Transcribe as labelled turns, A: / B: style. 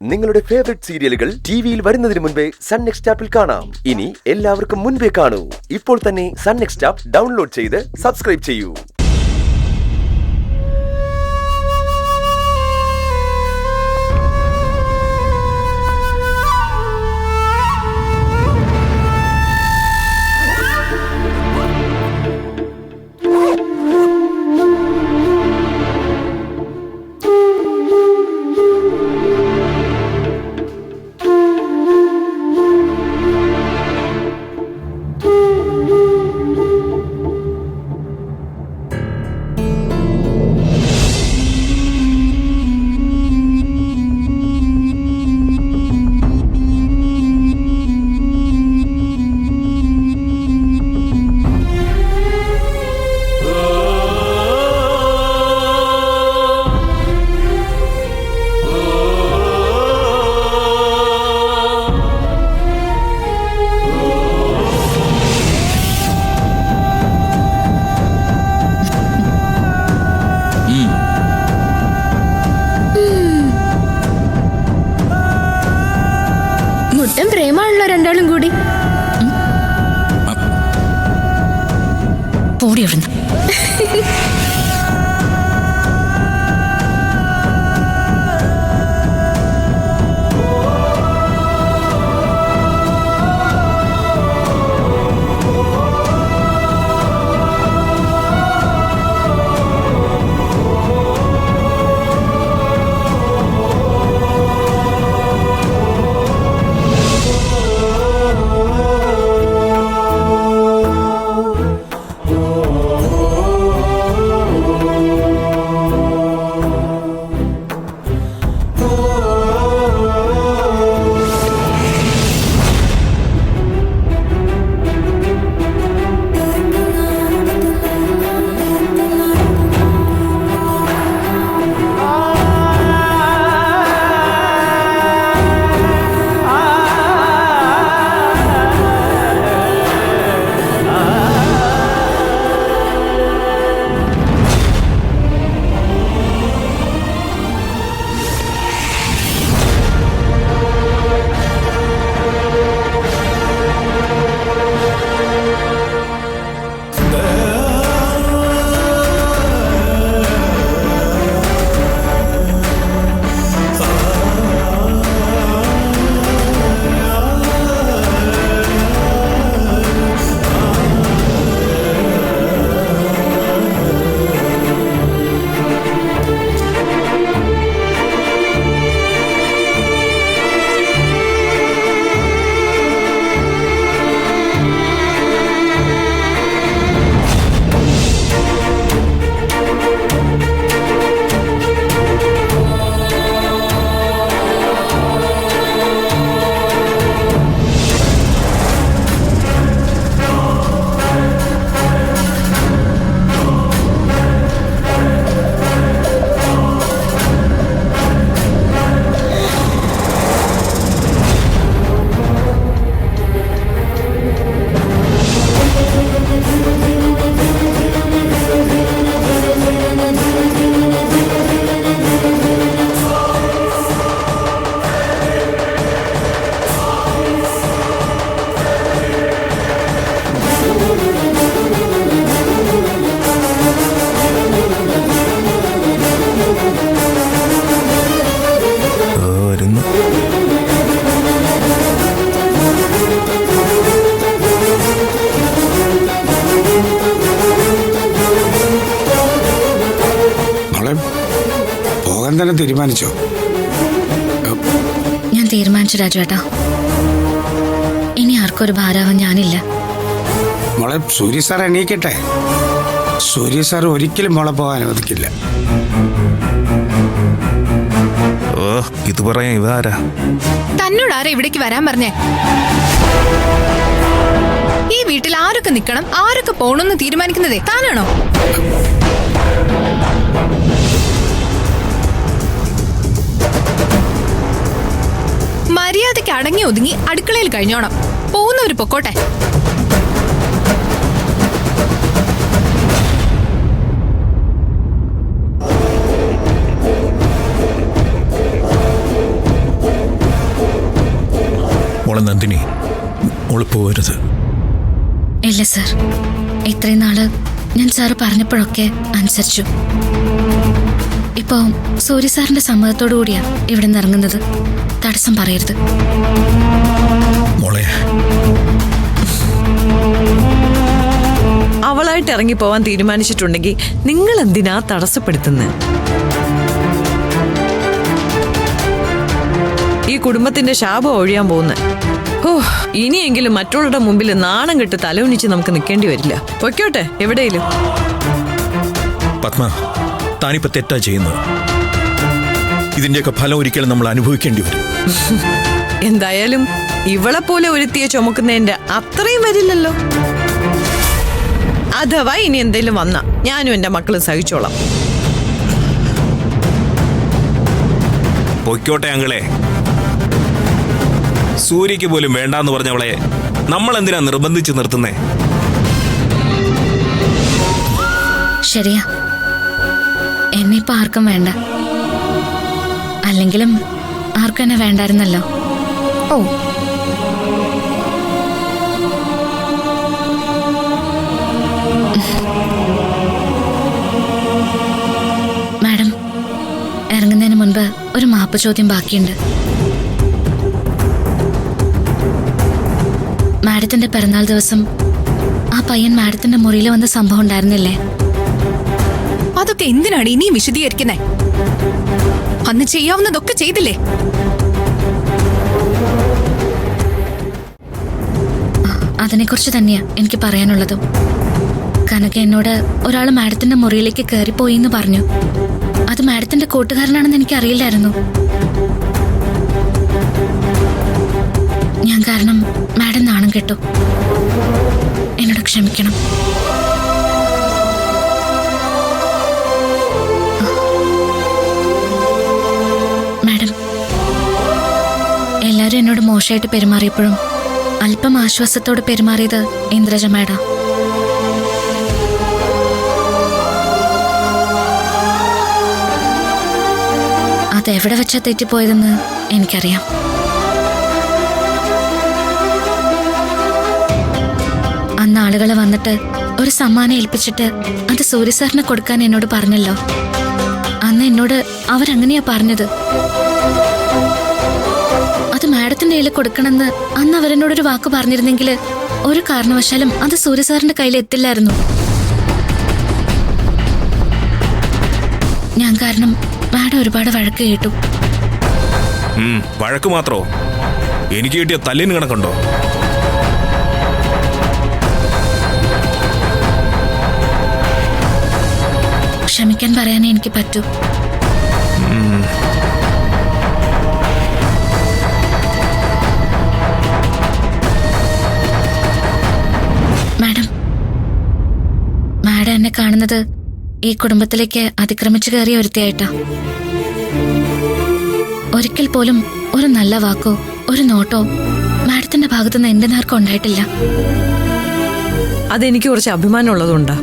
A: നിങ്ങളുടെ ഫേവറേറ്റ് സീരിയലുകൾ ടിവിയിൽ വരുന്നതിന് മുൻപേ സൺ നെക്സ്റ്റ് ആപ്പിൽ കാണാം. ഇനി എല്ലാവർക്കും മുൻപേ കാണൂ. ഇപ്പോൾ തന്നെ സൺ നെക്സ്റ്റ് ആപ്പ് ഡൗൺലോഡ് ചെയ്ത് സബ്സ്ക്രൈബ് ചെയ്യൂ.
B: മുട്ടൻ പ്രേമാണല്ലോ രണ്ടാളും കൂടി.
C: പോടി അവിടുന്ന്.
D: പോകാൻ തന്നെ തീരുമാനിച്ചോ?
C: ഞാൻ തീരുമാനിച്ചു രാജുവേട്ടാ. ഇനി ആർക്കൊരു ഭാരാവാൻ ഞാനില്ല.
D: മോളെ സൂര്യ സാർ എണീക്കട്ടെ. സൂര്യ സാർ ഒരിക്കലും മോളെ പോകാൻ അനുവദിക്കില്ല.
E: ഇത് പറയാൻ ഇതാരാ?
F: തന്നോട് ആരാ ഇവിടേക്ക് വരാൻ പറഞ്ഞേ? ഈ വീട്ടിൽ ആരൊക്കെ നിക്കണം, ആരൊക്കെ പോണെന്ന് തീരുമാനിക്കുന്നതേ താനാണോ? മര്യാദയ്ക്ക് അടങ്ങി ഒതുങ്ങി അടുക്കളയിൽ കഴിഞ്ഞോണം. പോകുന്നവര് പൊക്കോട്ടെ.
E: മോളെ നന്ദിനി, മോള് പോകരുത്.
C: ഇല്ല സർ, ഇത്രയും നാള് ഞാൻ സാറ് പറഞ്ഞപ്പോഴൊക്കെ അനുസരിച്ചു. ഇപ്പോ സൂര്യ സാറിന്റെ സമ്മതത്തോടു കൂടിയാ ഇവിടെ നിന്ന് ഇറങ്ങുന്നത്. തടസ്സം പറയരുത്.
E: മോളെ,
G: അവളായിട്ട് ഇറങ്ങി പോവാൻ തീരുമാനിച്ചിട്ടുണ്ടെങ്കിൽ നിങ്ങൾ എന്തിനാ തടസ്സപ്പെടുത്തുന്നത്? ഈ കുടുംബത്തിന്റെ ശാപം ഒഴിയാൻ പോകുന്നത്. ഓ, ഇനിയെങ്കിലും മറ്റുള്ളവരുടെ മുമ്പിൽ നാണം കെട്ട് തലകുനിച്ച് നമുക്ക് നിൽക്കേണ്ടി വരില്ല. പൊയ്ക്കോട്ടെ എവിടെയും.
E: പത്മ, താനിപ്പോ തെറ്റാ ചെയ്യുന്നത്. ഇതിന്റെയൊക്കെ ഫലം ഒരിക്കലും നമ്മൾ അനുഭവിക്കേണ്ടി വരും.
G: എന്തായാലും ഇവളെ പോലെ ഒരുത്തിയെ ചുമക്കുന്നതിന്റെ അത്രയും വരില്ലല്ലോ. അഥവാ ഇനി എന്തെങ്കിലും വന്നാ ഞാനും എന്റെ മക്കളും സഹിച്ചോളാം.
E: പൊയ്ക്കോട്ടെ അങ്ങളെ. സൂര്യക്ക് പോലും വേണ്ടാന്ന് പറഞ്ഞവളെ നമ്മൾ എന്തിനാ നിർബന്ധിച്ച് നിർത്തുന്നേ?
C: ശരിയാ, എന്നെ ഇപ്പൊ ആർക്കും വേണ്ട. അല്ലെങ്കിലും ആർക്കും എന്നെ വേണ്ടായിരുന്നല്ലോ.
F: ഓ,
C: മാഡം, ഇറങ്ങുന്നതിന് മുൻപ് ഒരു മാപ്പ് ചോദ്യം ബാക്കിയുണ്ട്. മാഡത്തിന്റെ പിറന്നാൾ ദിവസം ആ പയ്യൻ മാഡത്തിന്റെ മുറിയിൽ വന്ന സംഭവം ഉണ്ടായിരുന്നില്ലേ?
F: അതൊക്കെ എന്തിനാണ് ഇനിയും വിശദീകരിക്കുന്നേ? അന്ന് ചെയ്യാവുന്നതൊക്കെ ചെയ്തില്ലേ?
C: അതിനെക്കുറിച്ച് തന്നെയാ എനിക്ക് പറയാനുള്ളതും. കനക എന്നോട് ഒരാൾ മാഡത്തിന്റെ മുറിയിലേക്ക് കയറിപ്പോയി എന്ന് പറഞ്ഞു. അത് മാഡത്തിന്റെ കൂട്ടുകാരനാണെന്ന് എനിക്ക് അറിയില്ലായിരുന്നു. ഞാൻ കാരണം മാഡം നാണം കെട്ടു. എന്നോട് ക്ഷമിക്കണം. മാഡം, എല്ലാരും എന്നോട് മോശമായിട്ട് പെരുമാറിയപ്പോഴും അല്പം ആശ്വാസത്തോടെ പെരുമാറിയത് ഇന്ദ്രജ മാഡം. അതെവിടെ വെച്ചാ തെറ്റിപ്പോയതെന്ന് എനിക്കറിയാം. അന്ന് ആളുകൾ വന്നിട്ട് ഒരു സമ്മാനം ഏൽപ്പിച്ചിട്ട് അത് സൂര്യ സാറിന് കൊടുക്കാൻ എന്നോട് പറഞ്ഞല്ലോ. അന്ന് എന്നോട് അവരങ്ങനെയാ പറഞ്ഞത്. അത് മാഡത്തിന്റെ കയ്യിൽ കൊടുക്കണമെന്ന് അന്ന് അവരെന്നോടൊരു വാക്ക് പറഞ്ഞിരുന്നെങ്കിൽ ഒരു കാരണവശാലും അത് സൂര്യ സാറിന്റെ കയ്യിൽ എത്തില്ലായിരുന്നു. ഞാൻ കാരണം മാഡം ഒരുപാട് വഴക്ക് കേട്ടു.
E: വഴക്ക് മാത്രോ? എനിക്ക് കിട്ടിയ തല്ലിന് കണക്കുണ്ടോ?
C: ക്ഷമിക്കാൻ പറയാനേ എനിക്ക് പറ്റൂ. മാഡം, മാഡം എന്നെ കാണുന്നത് ഈ കുടുംബത്തിലേക്ക് അതിക്രമിച്ചു കയറിയ ഒരുത്തിയായിട്ടാ. ഒരിക്കൽ പോലും ഒരു നല്ല വാക്കോ ഒരു നോട്ടോ മാഡത്തിന്റെ ഭാഗത്തുനിന്ന് എന്റെ നേർക്കും ഉണ്ടായിട്ടില്ല.
G: അതെനിക്ക് കുറച്ച് അഭിമാനം ഉള്ളതുകൊണ്ടാ.